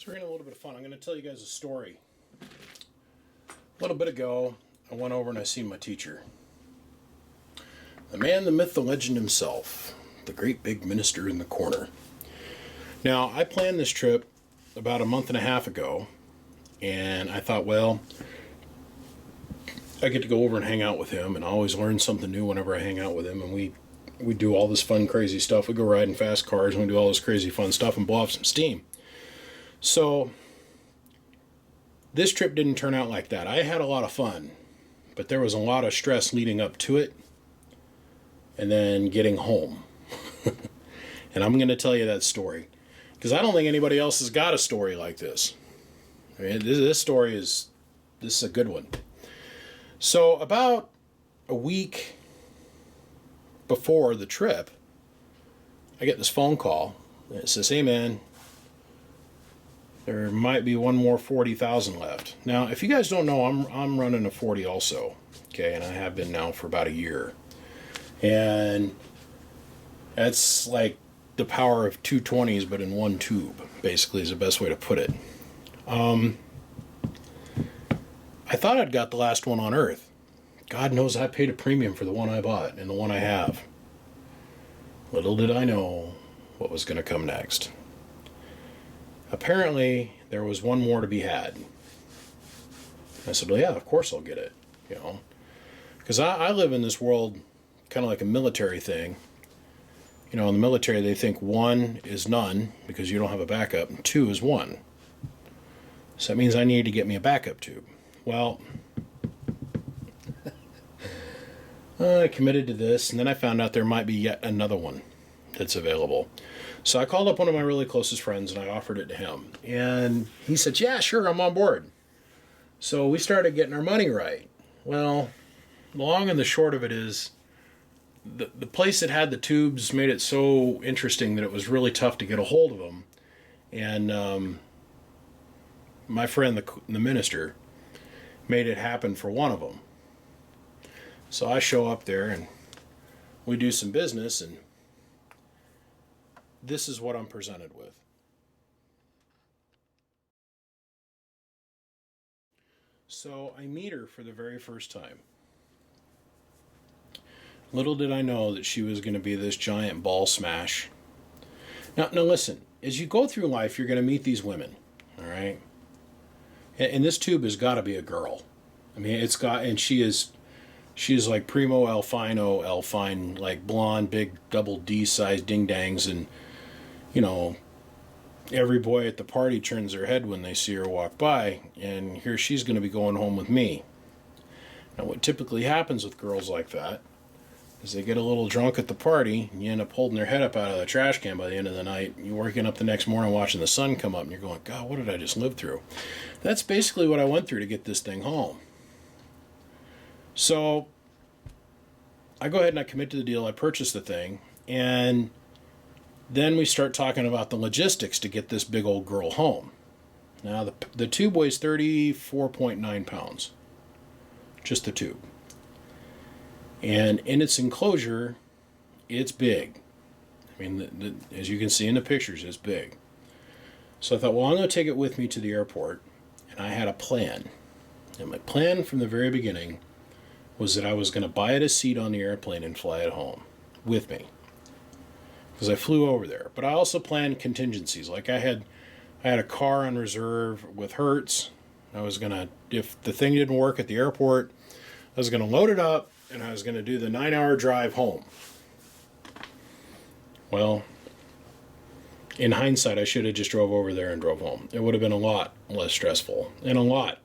So we're going to have a little bit of fun. I'm going to tell you guys a story. A little bit ago, I went over and I seen my teacher. The man, the myth, the legend himself. The great big minister in the corner. Now, I planned this trip about a month and a half ago. And I thought, well, I get to go over and hang out with him. And I always learn something new whenever I hang out with him. And we do all this fun, crazy stuff. We go riding fast cars and we do all this crazy, fun stuff and blow off some steam. So, this trip didn't turn out like that. I had a lot of fun, but there was a lot of stress leading up to it and then getting home. And I'm going to tell you that story because I don't think anybody else has got a story like this. I mean, this is a good one. So, about a week before the trip, I get this phone call. It says, "Hey man, there might be one more 40,000 left." Now, if you guys don't know, I'm running a 40 also, okay, and I have been now for about a year, and that's like the power of two 20s, but in one tube. Basically, is the best way to put it. I thought I'd got the last one on Earth. God knows I paid a premium for the one I bought and the one I have. Little did I know what was going to come next. Apparently, there was one more to be had. I said, well, yeah, of course I'll get it, you know. Because I live in this world kind of like a military thing. You know, in the military, they think one is none because you don't have a backup, and two is one. So that means I need to get me a backup tube. Well, I committed to this, and then I found out there might be yet another one that's available. So I called up one of my really closest friends and I offered it to him. And he said, yeah, sure, I'm on board. So we started getting our money right. Well, the long and the short of it is the place that had the tubes made it so interesting that it was really tough to get a hold of them. And my friend, the minister, made it happen for one of them. So I show up there and we do some business, and this is what I'm presented with. So I meet her for the very first time. Little did I know that she was going to be this giant ball smash. Now listen, as you go through life, you're going to meet these women, all right? And this tube has got to be a girl. I mean, and she is like primo Alfine, like blonde, big double D size ding dangs, and you know, every boy at the party turns their head when they see her walk by, and here she's going to be going home with me. Now, what typically happens with girls like that is they get a little drunk at the party, and you end up holding their head up out of the trash can by the end of the night. You're waking up the next morning watching the sun come up, and you're going, God, what did I just live through? That's basically what I went through to get this thing home. So I go ahead and I commit to the deal. I purchase the thing, and then we start talking about the logistics to get this big old girl home. Now, the tube weighs 34.9 pounds. Just the tube. And in its enclosure, it's big. I mean, as you can see in the pictures, it's big. So I thought, well, I'm going to take it with me to the airport. And I had a plan. And my plan from the very beginning was that I was going to buy it a seat on the airplane and fly it home with me. Because I flew over there. But I also planned contingencies. Like I had a car on reserve with Hertz. I was going to, if the thing didn't work at the airport, I was going to load it up and I was going to do the 9-hour drive home. Well, in hindsight, I should have just drove over there and drove home. It would have been a lot less stressful and a lot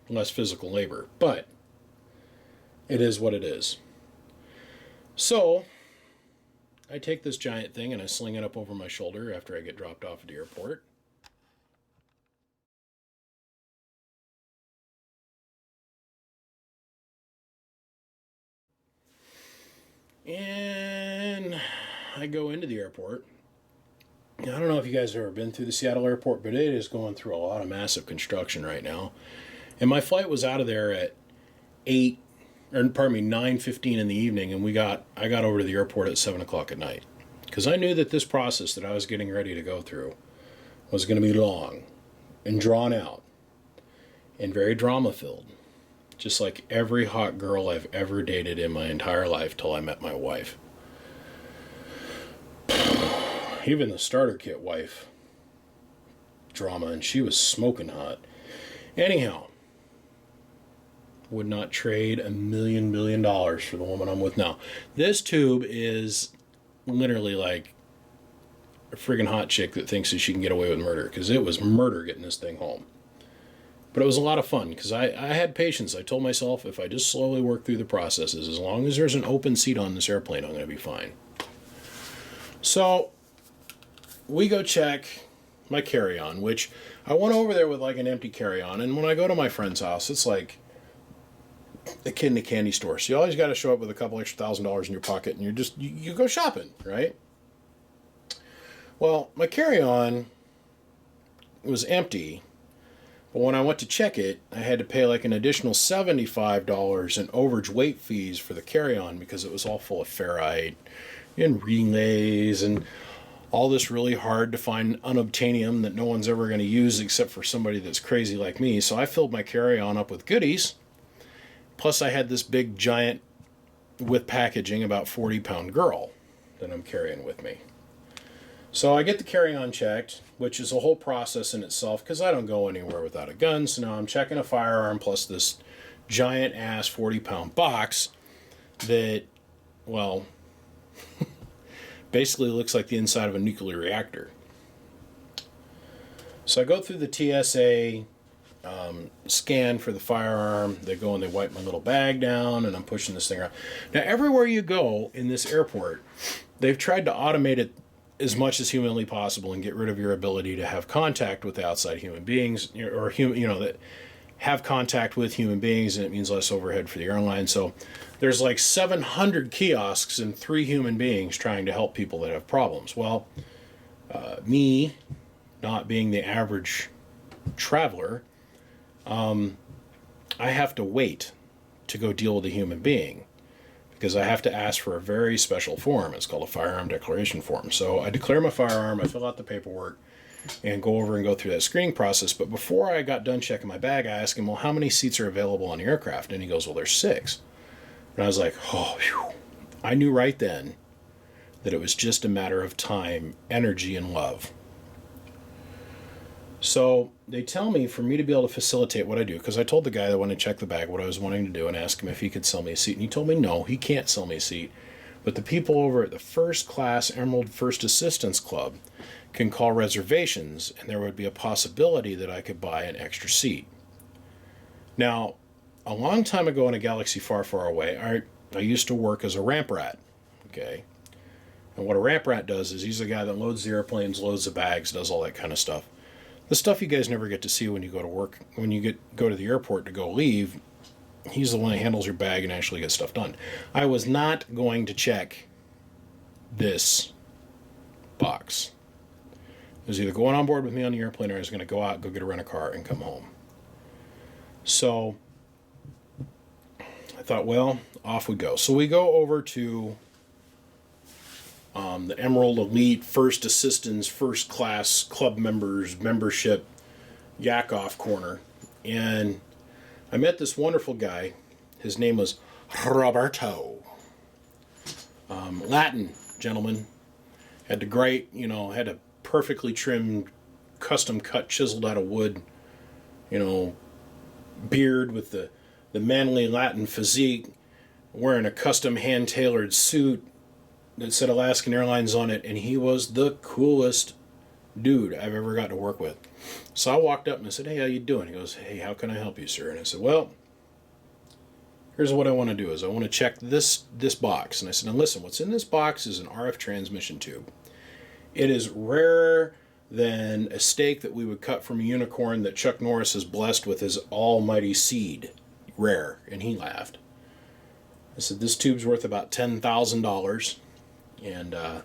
less physical labor. But it is what it is. So I take this giant thing and I sling it up over my shoulder after I get dropped off at the airport. And I go into the airport. Now, I don't know if you guys have ever been through the Seattle airport, but it is going through a lot of massive construction right now. And my flight was out of there at 9:15 in the evening, and I got over to the airport at 7 o'clock at night. Because I knew that this process that I was getting ready to go through was going to be long. and drawn out and very drama filled, just like every hot girl I've ever dated in my entire life till I met my wife. Even the starter kit wife drama, and she was smoking hot. Anyhow, would not trade $1 million for the woman I'm with now. This tube is literally like a friggin' hot chick that thinks that she can get away with murder, because it was murder getting this thing home. But it was a lot of fun because I had patience. I told myself if I just slowly work through the processes, as long as there's an open seat on this airplane, I'm going to be fine. So we go check my carry-on, which I went over there with like an empty carry-on. And when I go to my friend's house, it's like a kid in a candy store. So you always got to show up with a couple extra $1,000 in your pocket, and you go shopping, right? Well, my carry-on was empty, but when I went to check it, I had to pay like an additional $75 in overage weight fees for the carry-on because it was all full of ferrite and relays and all this really hard to find unobtainium that no one's ever going to use except for somebody that's crazy like me. So I filled my carry-on up with goodies. Plus I had this big giant, with packaging, about 40-pound girl that I'm carrying with me. So I get the carry-on checked, which is a whole process in itself because I don't go anywhere without a gun. So now I'm checking a firearm plus this giant-ass 40-pound box that, well, basically looks like the inside of a nuclear reactor. So I go through the TSA scan for the firearm. They go and they wipe my little bag down, and I'm pushing this thing around. Now, everywhere you go in this airport, they've tried to automate it as much as humanly possible and get rid of your ability to have contact with outside human beings, or that have contact with human beings, and it means less overhead for the airline. So there's like 700 kiosks and 3 human beings trying to help people that have problems. Well, me, not being the average traveler, I have to wait to go deal with a human being because I have to ask for a very special form. It's called a firearm declaration form. So I declare my firearm, I fill out the paperwork, and go over and go through that screening process. But before I got done checking my bag, I asked him, well, how many seats are available on the aircraft? And he goes, well, there's 6. And I was like, oh, whew. I knew right then that it was just a matter of time, energy, and love. So they tell me for me to be able to facilitate what I do, because I told the guy that when I checked the bag what I was wanting to do and asked him if he could sell me a seat. And he told me no, he can't sell me a seat. But the people over at the First Class Emerald First Assistance Club can call reservations, and there would be a possibility that I could buy an extra seat. Now, a long time ago in a galaxy far, far away, I used to work as a ramp rat, okay? And what a ramp rat does is he's the guy that loads the airplanes, loads the bags, does all that kind of stuff. The stuff you guys never get to see when you go to work, when you go to the airport to go leave, he's the one that handles your bag and actually gets stuff done. I was not going to check this box. I was either going on board with me on the airplane or I was going to go out, go get a rent-a-car, and come home. So I thought, well, off we go. So we go over to the Emerald Elite First Assistance First Class Club members membership yak-off corner, and I met this wonderful guy. His name was Roberto. Latin gentleman. Had the great, had a perfectly trimmed, custom cut, chiseled out of wood, beard with the manly Latin physique, wearing a custom hand-tailored suit that said Alaskan Airlines on it, and he was the coolest dude I've ever got to work with. So I walked up and I said, hey, how you doing? He goes, hey, how can I help you, sir? And I said, well, here's what I want to do is I want to check this box. And I said, now listen, what's in this box is an RF transmission tube. It is rarer than a steak that we would cut from a unicorn that Chuck Norris has blessed with his almighty seed. Rare. And he laughed. I said, this tube's worth about $10,000, and I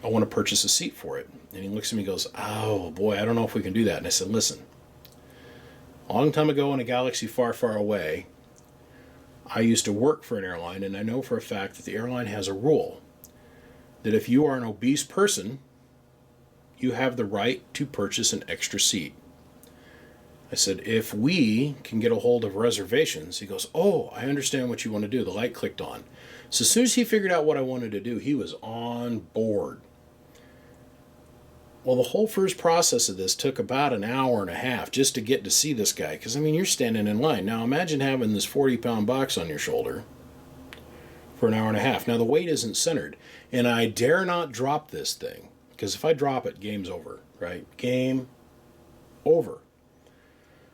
want to purchase a seat for it. And he looks at me and goes, oh boy, I don't know if we can do that. And I said, listen, a long time ago in a galaxy far, far away, I used to work for an airline, and I know for a fact that the airline has a rule that if you are an obese person, you have the right to purchase an extra seat. I said, if we can get a hold of reservations, he goes, oh, I understand what you want to do. The light clicked on. So as soon as he figured out what I wanted to do, he was on board. Well, the whole first process of this took about an hour and a half just to get to see this guy. Because, I mean, you're standing in line. Now, imagine having this 40-pound box on your shoulder for an hour and a half. Now, the weight isn't centered. And I dare not drop this thing. Because if I drop it, game's over, right? Game over.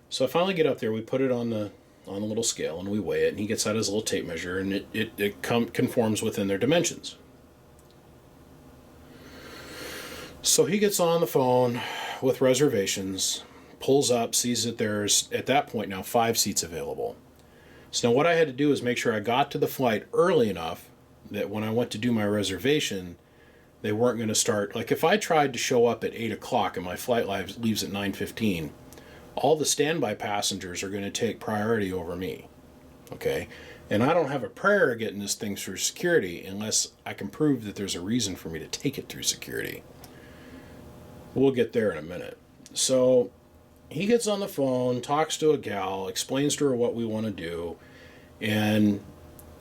So I finally get up there. We put it on the little scale, and we weigh it. And he gets out his little tape measure, and it conforms within their dimensions. So he gets on the phone with reservations, pulls up, sees that there's, at that point now, 5 seats available. So now what I had to do is make sure I got to the flight early enough that when I went to do my reservation, they weren't going to start. Like if I tried to show up at 8 o'clock and my flight leaves at 9:15, all the standby passengers are going to take priority over me. Okay? And I don't have a prayer of getting this thing through security unless I can prove that there's a reason for me to take it through security. We'll get there in a minute. So he gets on the phone, talks to a gal, explains to her what we want to do, and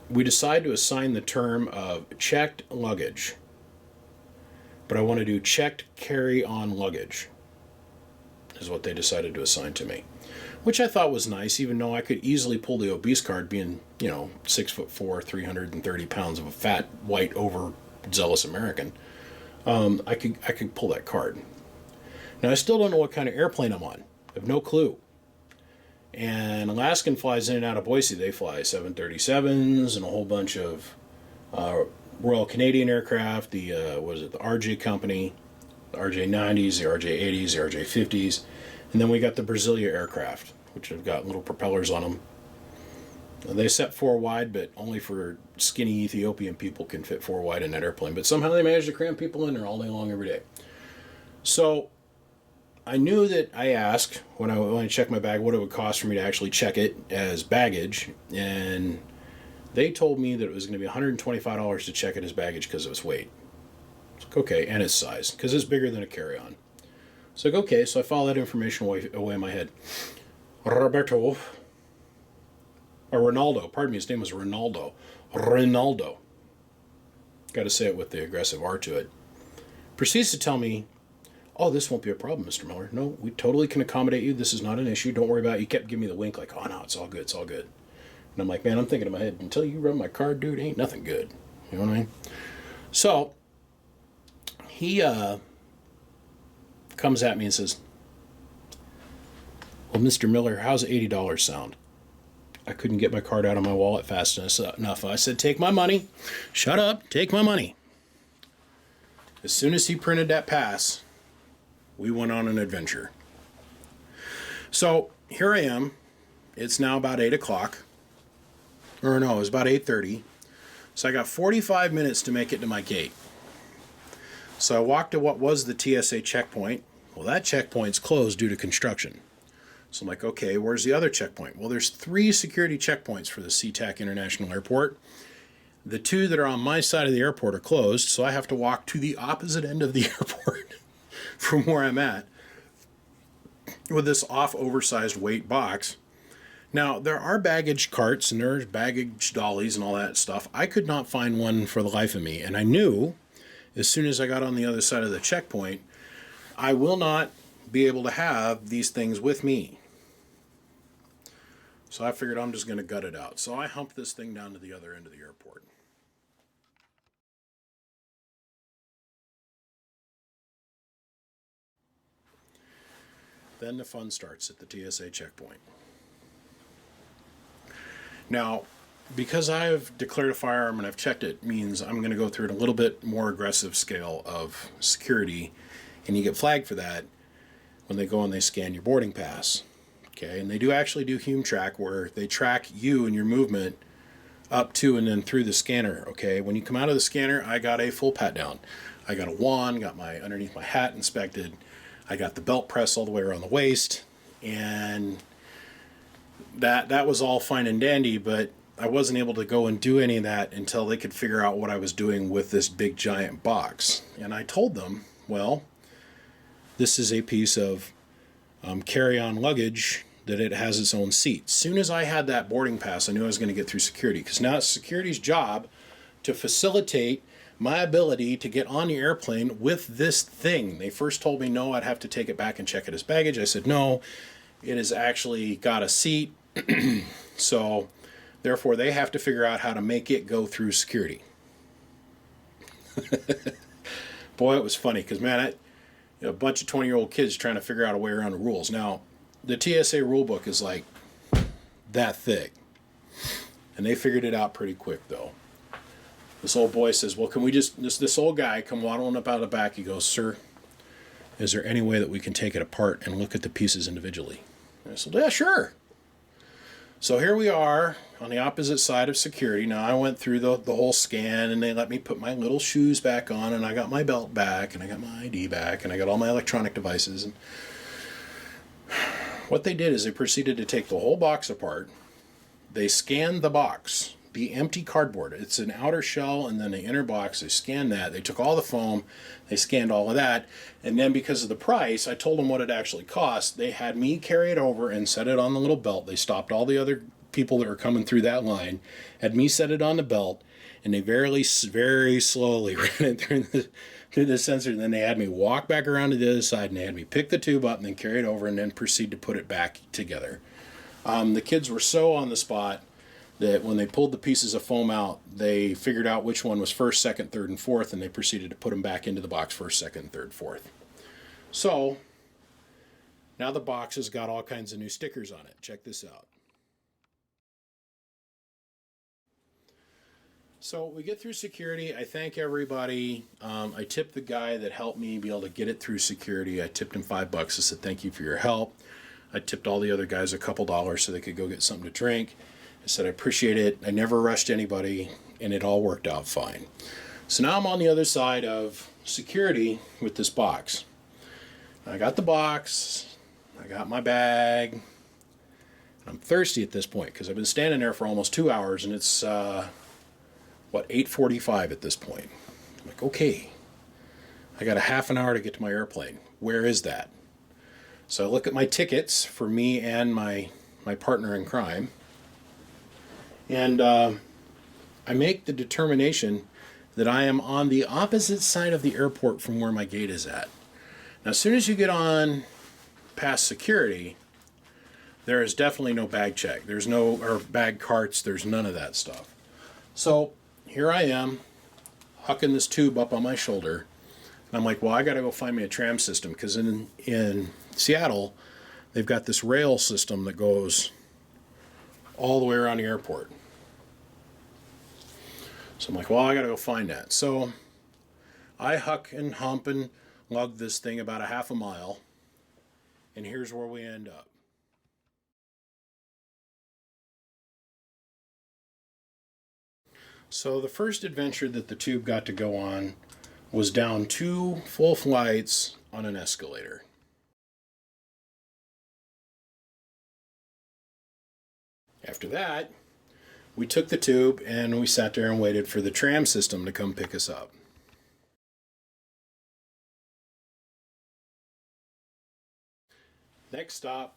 we decide to assign the term of checked luggage. But I want to do checked carry-on luggage, is what they decided to assign to me. Which I thought was nice, even though I could easily pull the obese card being, 6'4", 330 pounds of a fat, white, overzealous American. I could pull that card. Now, I still don't know what kind of airplane I'm on. I have no clue. And Alaskan flies in and out of Boise. They fly 737s and a whole bunch of Royal Canadian aircraft, the RJ company, the RJ90s, the RJ80s, the RJ50s. And then we got the Brasilia aircraft, which have got little propellers on them. They set 4 wide, but only for skinny Ethiopian people can fit 4 wide in that airplane. But somehow they managed to cram people in there all day long every day. So I knew that I asked when I checked my bag what it would cost for me to actually check it as baggage, and they told me that it was going to be $125 to check it as baggage because of its weight. It's like, okay, and its size, because it's bigger than a carry-on. So like, okay, so I filed that information away in my head. Ronaldo, pardon me, his name was Ronaldo. Ronaldo. Got to say it with the aggressive R to it. Proceeds to tell me, oh, this won't be a problem, Mr. Miller. No, we totally can accommodate you. This is not an issue. Don't worry about it. You kept giving me the wink like, oh, no, it's all good. It's all good. And I'm like, man, I'm thinking in my head, until you run my card, dude, ain't nothing good. You know what I mean? So he comes at me and says, well, Mr. Miller, how's $80 sound? I couldn't get my card out of my wallet fast enough. I said, take my money. Shut up. Take my money. As soon as he printed that pass, we went on an adventure. So here I am. It's now about 8 o'clock. Or no, it was about 8:30. So I got 45 minutes to make it to my gate. So I walked to what was the TSA checkpoint. Well, that checkpoint's closed due to construction. So I'm like, okay, where's the other checkpoint? Well, there's 3 security checkpoints for the SeaTac International Airport. The 2 that are on my side of the airport are closed, so I have to walk to the opposite end of the airport from where I'm at with this oversized weight box. Now, there are baggage carts and there's baggage dollies and all that stuff. I could not find one for the life of me, and I knew as soon as I got on the other side of the checkpoint, I will not be able to have these things with me. So I figured I'm just going to gut it out. So I humped this thing down to the other end of the airport. Then the fun starts at the TSA checkpoint. Now, because I've declared a firearm and I've checked it, means I'm going to go through a little bit more aggressive scale of security, and you get flagged for that when they go and they scan your boarding pass. Okay, and they do actually do Hume Track, where they track you and your movement up to and then through the scanner. Okay, when you come out of the scanner, I got a full pat down. I got a wand, got my underneath my hat inspected. I got the belt press all the way around the waist, and that was all fine and dandy, but I wasn't able to go and do any of that until they could figure out what I was doing with this big giant box. And I told them, well, this is a piece of carry-on luggage that it has its own seat. As soon as I had that boarding pass, I knew I was going to get through security, because now it's security's job to facilitate my ability to get on the airplane with this thing. They first told me no, I'd have to take it back and check it as baggage. I said no, it has actually got a seat. So therefore they have to figure out how to make it go through security. Boy, it was funny, because man, a bunch of 20-year-old kids trying to figure out a way around the rules. Now, the TSA rule book is like that thick, and they figured it out pretty quick though. This old boy says, well, can we just, this old guy come waddling up out of the back. He goes, sir, is there any way that we can take it apart and look at the pieces individually? And I said, yeah, sure. So here we are on the opposite side of security. Now I went through the whole scan, and they let me put my little shoes back on, and I got my belt back, and I got my ID back, and I got all my electronic devices. And what they did is they proceeded to take the whole box apart. They scanned the box, the empty cardboard. It's an outer shell and then the inner box. They scanned that. They took all the foam. They scanned all of that. And then because of the price, I told them what it actually cost. They had me carry it over and set it on the little belt. They stopped all the other people that were coming through that line, had me set it on the belt, and they very slowly ran it through the sensor. And then they had me walk back around to the other side, and they had me pick the tube up and then carry it over and then proceed to put it back together. The kids were so on the spot that when they pulled the pieces of foam out, they figured out which one was first, second, third, and fourth, and they proceeded to put them back into the box first, second, third, fourth. So now the box has got all kinds of new stickers on it. Check this out. So we get through security. I thank everybody. I tipped the guy that helped me be able to get it through security. I tipped him $5. I said, thank you for your help. I tipped all the other guys a couple dollars so they could go get something to drink. I said, I appreciate it. I never rushed anybody, and it all worked out fine. So now I'm on the other side of security with this box. I got the box. I got my bag. I'm thirsty at this point because I've been standing there for almost 2 hours, and it's, 8:45 at this point. I'm like, okay, I got a half an hour to get to my airplane. Where is that? So I look at my tickets for me and my partner in crime, and I make the determination that I am on the opposite side of the airport from where my gate is at. Now, as soon as you get on past security, there is definitely no bag check. There's no, or bag carts, there's none of that stuff. So here I am, hucking this tube up on my shoulder. And I'm like, well, I got to go find me a tram system, because in Seattle, they've got this rail system that goes all the way around the airport. So I'm like, well, I got to go find that. So I huck and hump and lug this thing about a half a mile, and here's where we end up. So the first adventure that the tube got to go on was down 2 full flights on an escalator. After that, we took the tube and we sat there and waited for the tram system to come pick us up. Next stop,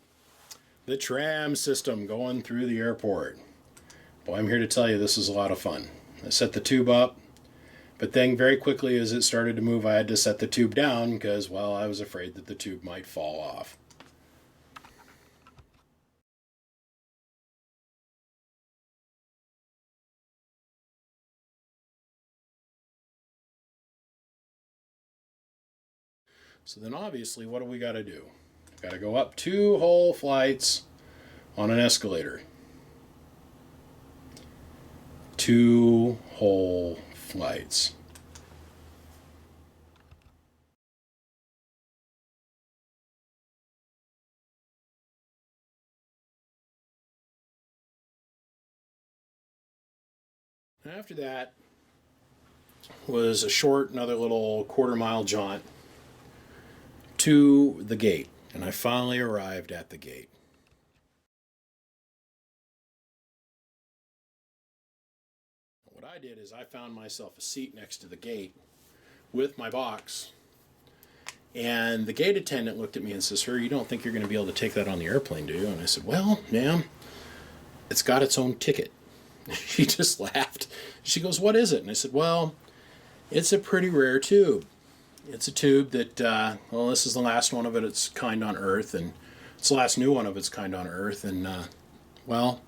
the tram system going through the airport. Boy, I'm here to tell you this is a lot of fun. I set the tube up, but then very quickly as it started to move, I had to set the tube down because, well, I was afraid that the tube might fall off. So then obviously, what do we got to do? Got to go up 2 whole flights on an escalator. 2 whole flights. After that was a short, another little quarter-mile jaunt to the gate, and I finally arrived at the gate. What I did is I found myself a seat next to the gate with my box, And the gate attendant looked at me and says, "Sir, you don't think you're going to be able to take that on the airplane, do you?" And I said, "Well, ma'am, it's got its own ticket." She just laughed. She goes, "What is it?" And I said, "Well, it's a pretty rare tube. It's a tube that, well, this is the last one of its kind on Earth, and it's the last new one of its kind on Earth, and, well,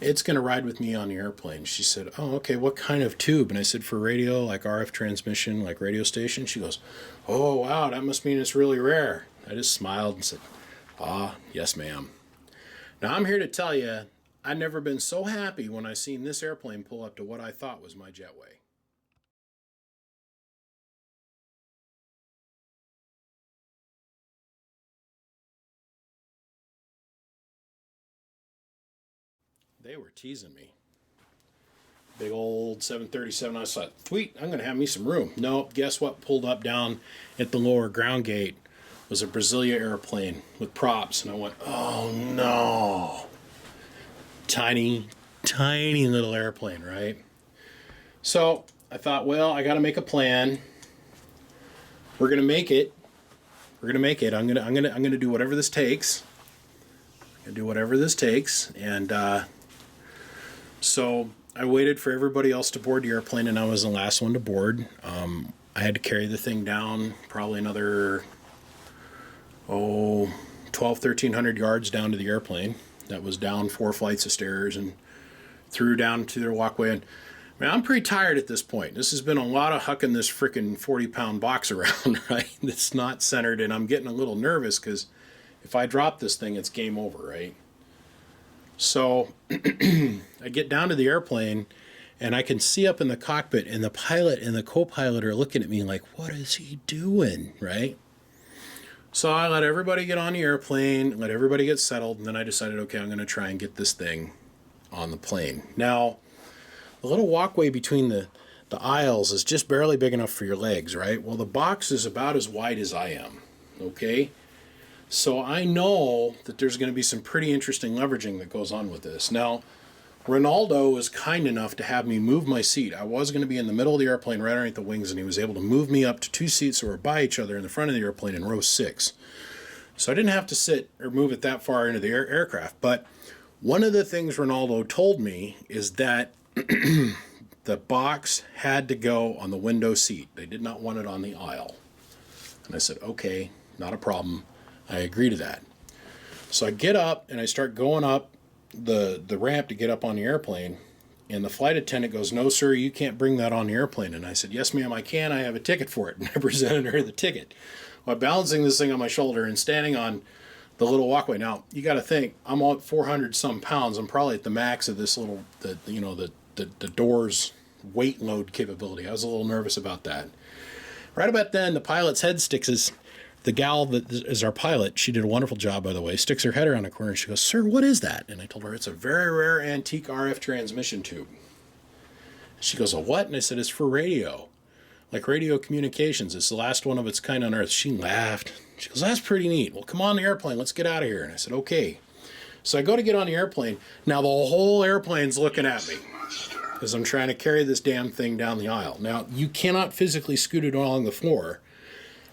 it's going to ride with me on the airplane." She said, "Oh, okay, what kind of tube?" And I said, "For radio, like RF transmission, like radio station." She goes, "Oh, wow, that must mean it's really rare." I just smiled and said, "Ah, yes, ma'am." Now, I'm here to tell you, I've never been so happy when I seen this airplane pull up to what I thought was my jetway. They were teasing me. Big old 737. I thought, sweet, I'm going to have me some room. Nope, guess what pulled up down at the lower ground gate was a Brasilia airplane with props. And I went, oh no. Tiny, tiny little airplane, right? So I thought, well, I got to make a plan. We're going to make it. We're going to make it. I'm going to do whatever this takes. I'm going to do whatever this takes. And so I waited for everybody else to board the airplane, and I was the last one to board. I had to carry the thing down probably another, 1,300 yards down to the airplane. That was down 4 flights of stairs and through down to their walkway. And man, I'm pretty tired at this point. This has been a lot of hucking this freaking 40-pound box around, right? It's not centered, and I'm getting a little nervous because if I drop this thing, it's game over, right? So I get down to the airplane, and I can see up in the cockpit, and the pilot and the co-pilot are looking at me like, what is he doing, right? So I let everybody get on the airplane, let everybody get settled, and then I decided, okay, I'm going to try and get this thing on the plane. Now, the little walkway between the aisles is just barely big enough for your legs, right? Well, the box is about as wide as I am, okay? So I know that there's going to be some pretty interesting leveraging that goes on with this. Now, Ronaldo was kind enough to have me move my seat. I was going to be in the middle of the airplane right underneath the wings, and he was able to move me up to 2 seats that were by each other in the front of the airplane in row 6. So I didn't have to sit or move it that far into the aircraft. But one of the things Ronaldo told me is that the box had to go on the window seat. They did not want it on the aisle. And I said, okay, not a problem. I agree to that. So I get up and I start going up the ramp to get up on the airplane, and the flight attendant goes, "No, sir, you can't bring that on the airplane." And I said, "Yes, ma'am, I can. I have a ticket for it." And I presented her the ticket while balancing this thing on my shoulder and standing on the little walkway. Now, you got to think, I'm at 400 some pounds. I'm probably at the max of this little, the door's weight load capability. I was a little nervous about that. Right about then, the pilot's head sticks the gal that is our pilot, she did a wonderful job, by the way, sticks her head around the corner and she goes, "Sir, what is that?" And I told her, "It's a very rare antique RF transmission tube." She goes, "A what?" And I said, "It's for radio, like radio communications. It's the last one of its kind on Earth." She laughed. She goes, "That's pretty neat. Well, come on the airplane. Let's get out of here." And I said, "Okay." So I go to get on the airplane. Now the whole airplane's looking at me because I'm trying to carry this damn thing down the aisle. Now, you cannot physically scoot it along the floor.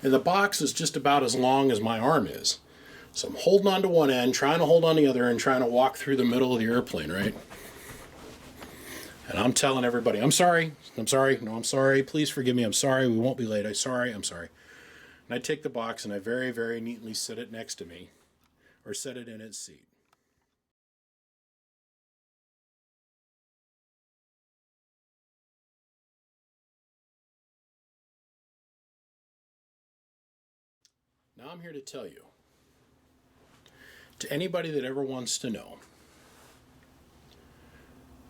And the box is just about as long as my arm is. So I'm holding on to one end, trying to hold on the other, and trying to walk through the middle of the airplane, right? And I'm telling everybody, I'm sorry, no, I'm sorry, please forgive me, I'm sorry, we won't be late, I'm sorry. And I take the box and I very, very neatly set it next to me, or set it in its seat. Now I'm here to tell you, to anybody that ever wants to know,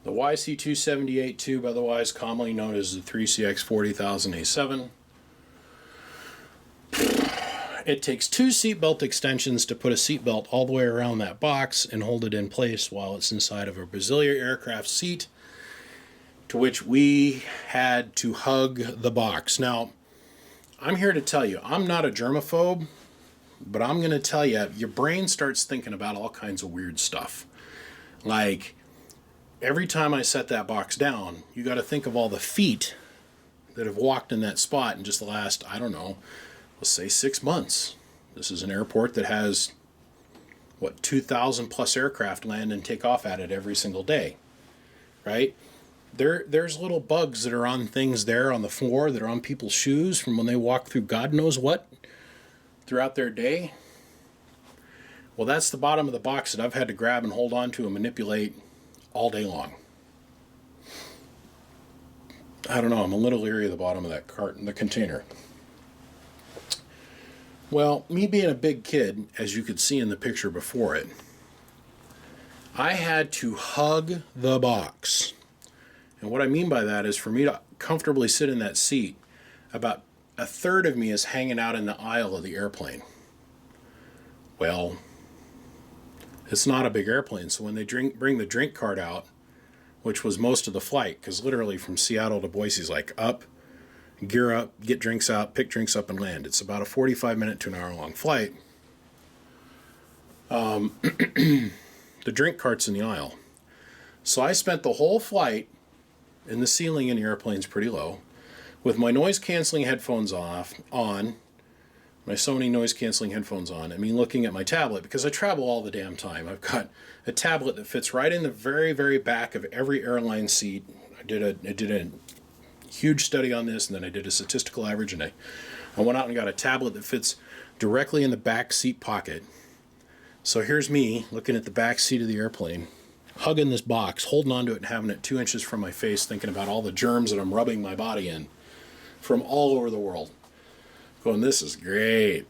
the YC278 tube, otherwise commonly known as the 3CX40000A7, it takes 2 seatbelt extensions to put a seatbelt all the way around that box and hold it in place while it's inside of a Brasilia aircraft seat, to which we had to hug the box. Now, I'm here to tell you, I'm not a germaphobe, but I'm going to tell you, your brain starts thinking about all kinds of weird stuff. Like, every time I set that box down, you got to think of all the feet that have walked in that spot in just the last, I don't know, let's say 6 months. This is an airport that has, what, 2,000 plus aircraft land and take off at it every single day, right? There's little bugs that are on things there on the floor that are on people's shoes from when they walk through God knows what throughout their day. Well, that's the bottom of the box that I've had to grab and hold on to and manipulate all day long. I don't know, I'm a little leery of the bottom of that carton, the container. Well, me being a big kid, as you could see in the picture before it, I had to hug the box. And what I mean by that is for me to comfortably sit in that seat, about a third of me is hanging out in the aisle of the airplane. Well, it's not a big airplane, so when they bring the drink cart out, which was most of the flight, because literally from Seattle to Boise is like up, gear up, get drinks out, pick drinks up, and land. It's about a 45-minute to an hour-long flight. The drink cart's in the aisle. So I spent the whole flight, and the ceiling in the airplane's pretty low, with my noise-canceling headphones on, my Sony noise-canceling headphones on, I mean looking at my tablet, because I travel all the damn time. I've got a tablet that fits right in the very, very back of every airline seat. I did a huge study on this, and then I did a statistical average, and I went out and got a tablet that fits directly in the back seat pocket. So here's me looking at the back seat of the airplane, hugging this box, holding onto it and having it 2 inches from my face, thinking about all the germs that I'm rubbing my body in from all over the world. Going, this is great.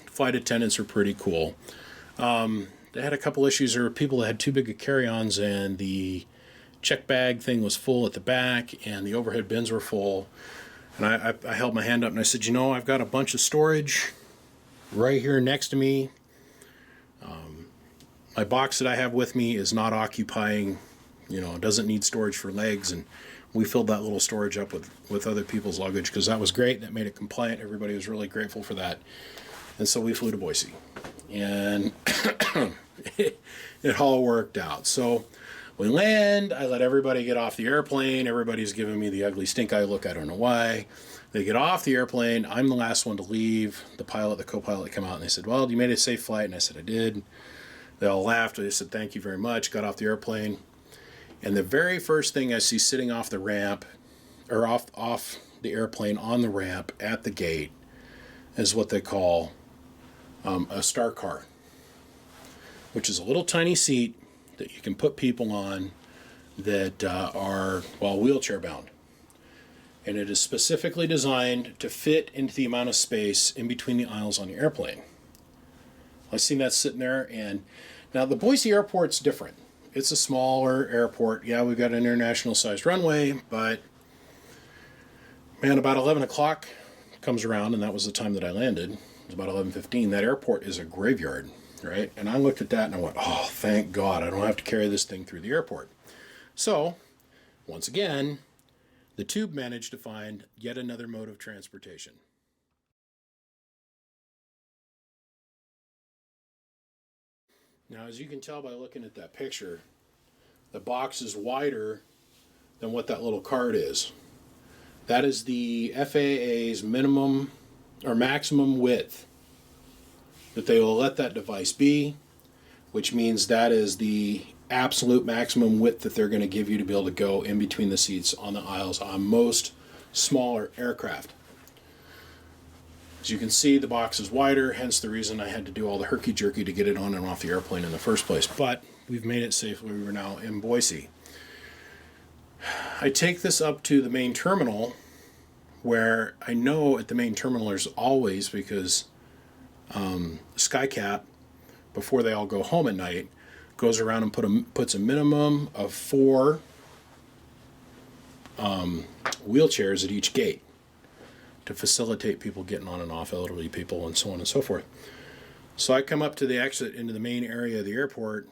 Flight attendants are pretty cool. They had a couple issues. There were people that had too big of carry-ons, and the check bag thing was full at the back, and the overhead bins were full. And I held my hand up and I said, I've got a bunch of storage right here next to me. My box that I have with me is not occupying, it doesn't need storage for legs. And we filled that little storage up with other people's luggage, because that was great. That made it compliant. Everybody was really grateful for that. And so we flew to Boise. And it all worked out. So we land. I let everybody get off the airplane. Everybody's giving me the ugly stink eye look. I don't know why. They get off the airplane. I'm the last one to leave. The pilot, the co-pilot come out, and they said, well, you made a safe flight. And I said, I did. They all laughed. They said, thank you very much. Got off the airplane. And the very first thing I see sitting off the ramp, or off the airplane on the ramp at the gate, is what they call a star car, which is a little tiny seat that you can put people on that are, wheelchair bound. And it is specifically designed to fit into the amount of space in between the aisles on the airplane. I've seen that sitting there, and now the Boise airport's different. It's a smaller airport. Yeah, we've got an international sized runway, but man, about 11 o'clock comes around, and that was the time that I landed. It was about 11:15. That airport is a graveyard, right? And I looked at that and I went, oh, thank God, I don't have to carry this thing through the airport. So, once again, the tube managed to find yet another mode of transportation. Now, as you can tell by looking at that picture, the box is wider than what that little card is. That is the FAA's minimum or maximum width that they will let that device be, which means that is the absolute maximum width that they're going to give you to be able to go in between the seats on the aisles on most smaller aircraft. As you can see, the box is wider, hence the reason I had to do all the herky-jerky to get it on and off the airplane in the first place. But we've made it safely. We're now in Boise. I take this up to the main terminal, where I know at the main terminal there's always, because SkyCap, before they all go home at night, goes around and puts a minimum of 4 wheelchairs at each gate to facilitate people getting on and off, elderly people, and so on and so forth. So I come up to the exit into the main area of the airport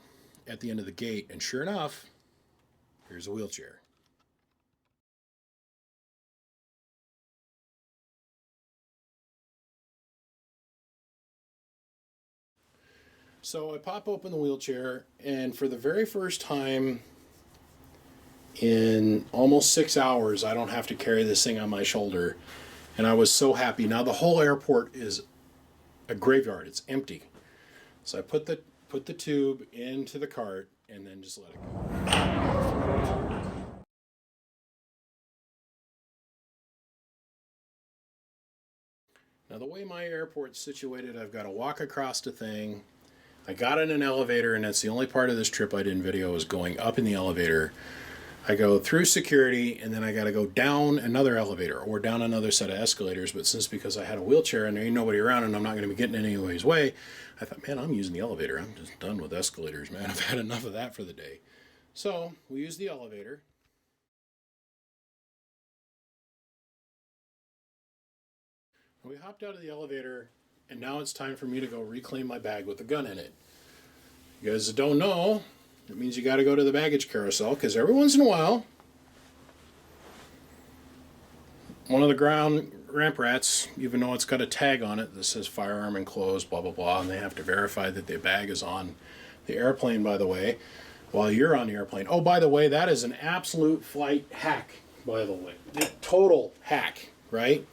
at the end of the gate, and sure enough, here's a wheelchair. So I pop open the wheelchair, and for the very first time In almost 6 hours, I don't have to carry this thing on my shoulder. And I was so happy. Now the whole airport is a graveyard. It's empty. So I put the tube into the cart and then just let it go. Now the way my airport's situated, I've got to walk across the thing. I got in an elevator, and that's the only part of this trip I didn't video, is going up in the elevator. I go through security, and then I got to go down another elevator or down another set of escalators. But because I had a wheelchair and there ain't nobody around and I'm not going to be getting in anybody's way, I thought, man, I'm using the elevator. I'm just done with escalators, man. I've had enough of that for the day. So we used the elevator. We hopped out of the elevator, and now it's time for me to go reclaim my bag with the gun in it. You guys that don't know, it means you got to go to the baggage carousel, because every once in a while, one of the ground ramp rats, even though it's got a tag on it that says firearm enclosed, blah, blah, blah, and they have to verify that the bag is on the airplane, by the way, while you're on the airplane. Oh, by the way, that is an absolute flight hack, by the way. Total hack, right?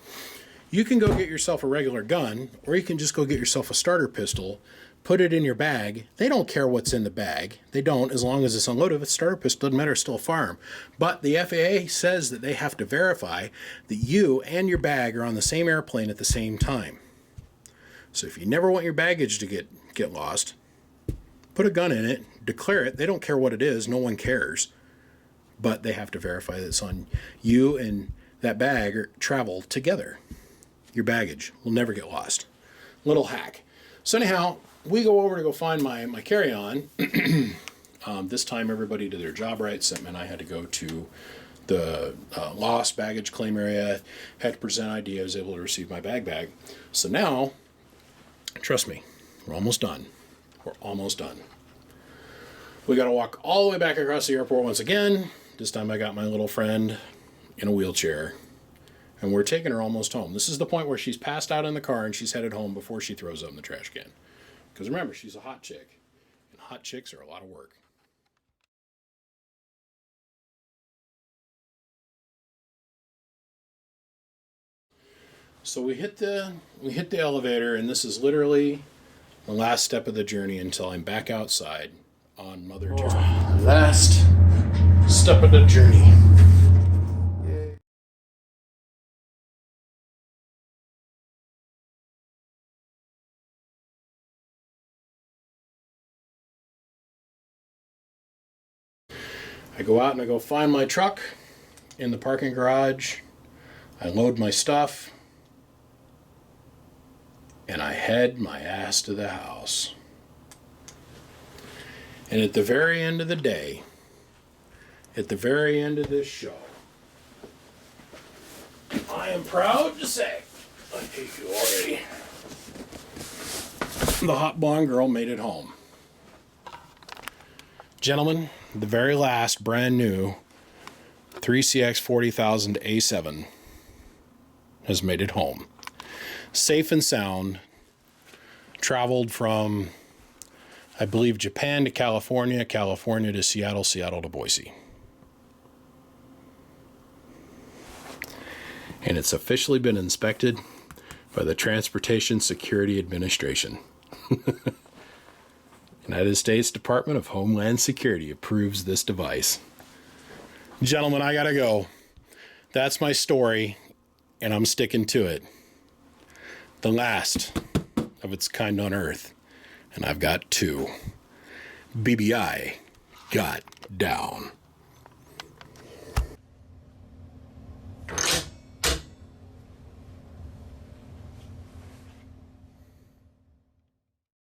You can go get yourself a regular gun, or you can just go get yourself a starter pistol, put it in your bag. They don't care what's in the bag. They don't, as long as it's unloaded. If it's a starter pistol, doesn't matter, it's still a firearm. But the FAA says that they have to verify that you and your bag are on the same airplane at the same time. So if you never want your baggage to get lost, put a gun in it, declare it. They don't care what it is. No one cares. But they have to verify that it's on you, and that bag travel together. Your baggage will never get lost. Little hack. So anyhow, we go over to go find my carry-on. This time everybody did their job right. Sam and I had to go to the lost baggage claim area, had to present ID. I was able to receive my bag. So now, trust me, we're almost done. We're almost done. We got to walk all the way back across the airport once again. This time I got my little friend in a wheelchair. And we're taking her almost home. This is the point where she's passed out in the car and she's headed home before she throws up in the trash can. Because remember, she's a hot chick. And hot chicks are a lot of work. So we hit the elevator, and this is literally the last step of the journey until I'm back outside on Mother Terra. Last step of the journey. I go out and I go find my truck in the parking garage. I load my stuff. And I head my ass to the house. And at the very end of the day, at the very end of this show, I am proud to say, I hate you already, the hot blonde girl made it home. Gentlemen, the very last brand new 3CX 40,000 A7 has made it home. Safe and sound. Traveled from, I believe, Japan to California, California to Seattle, Seattle to Boise. And it's officially been inspected by the Transportation Security Administration. United States Department of Homeland Security approves this device. Gentlemen, I gotta go. That's my story, and I'm sticking to it. The last of its kind on Earth, and I've got two. BBI got down.